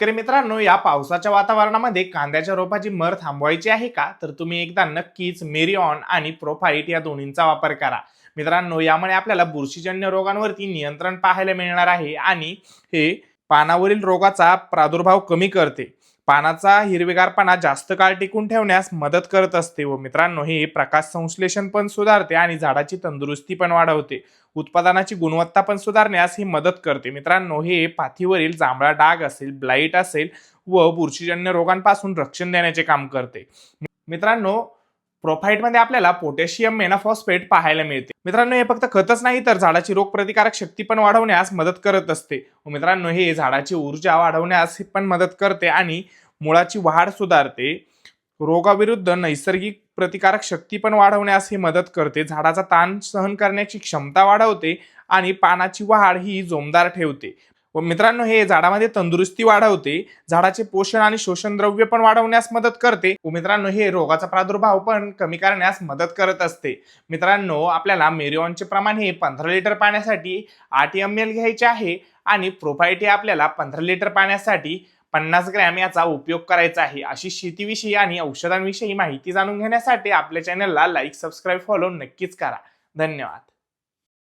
शेतकरी मित्रांनो, या पावसाच्या वातावरणामध्ये कांद्याच्या रोपाची मर थांबवायची आहे का, तर तुम्ही एकदा नक्कीच मेरिऑन आणि प्रोफाइट या दोन्हींचा वापर करा. मित्रांनो, यामुळे आपल्याला बुरशीजन्य रोगांवरती नियंत्रण पाहायला मिळणार आहे आणि हे पानावरील रोगाचा प्रादुर्भाव कमी करते. पानाचा हिरवेगारपणा जास्त काळ टिकून ठेवण्यास मदत करत असते व मित्रांनो, हे प्रकाश संश्लेषण पण सुधारते आणि झाडाची तंदुरुस्ती पण वाढवते. उत्पादनाची गुणवत्ता पण सुधारण्यास ही मदत करते. मित्रांनो, हे पाथीवरील जांभळा डाग असेल, ब्लाइट असेल व बुरशीजन्य रोगांपासून रक्षण देण्याचे काम करते. मित्रांनो, प्रोफाइटमध्ये आपल्याला पोटॅशियम मेनाफॉस्फेट पाहायला मिळते. मित्रांनो, हे फक्त खतच नाही तर झाडाची रोगप्रतिकारक शक्ती पण वाढवण्यास मदत करत असते. मित्रांनो, हे झाडाची ऊर्जा वाढवण्यास पण मदत करते आणि मुळाची वाढ सुधारते. रोगाविरुद्ध नैसर्गिक प्रतिकारक शक्ती पण वाढवण्यास ही मदत करते. झाडाचा ताण सहन करण्याची क्षमता वाढवते आणि पानाची वाढ ही जोमदार ठेवते. व मित्रांनो, हे झाडामध्ये तंदुरुस्ती वाढवते. झाडाचे पोषण आणि शोषण द्रव्य पण वाढवण्यास मदत करते. व मित्रांनो, हे रोगाचा प्रादुर्भाव पण कमी करण्यास मदत करत असते. मित्रांनो, आपल्याला मेरिऑनचे प्रमाण हे 15 लिटर पाण्यासाठी 8 ml घ्यायचे आहे आणि प्रोफाइट हे आपल्याला 15 लिटर पाण्यासाठी 50 ग्रॅम याचा उपयोग करायचा आहे. अशी शेतीविषयी आणि औषधांविषयी माहिती जाणून घेण्यासाठी आपल्या चॅनलला लाईक, सबस्क्राईब, फॉलो नक्कीच करा. धन्यवाद.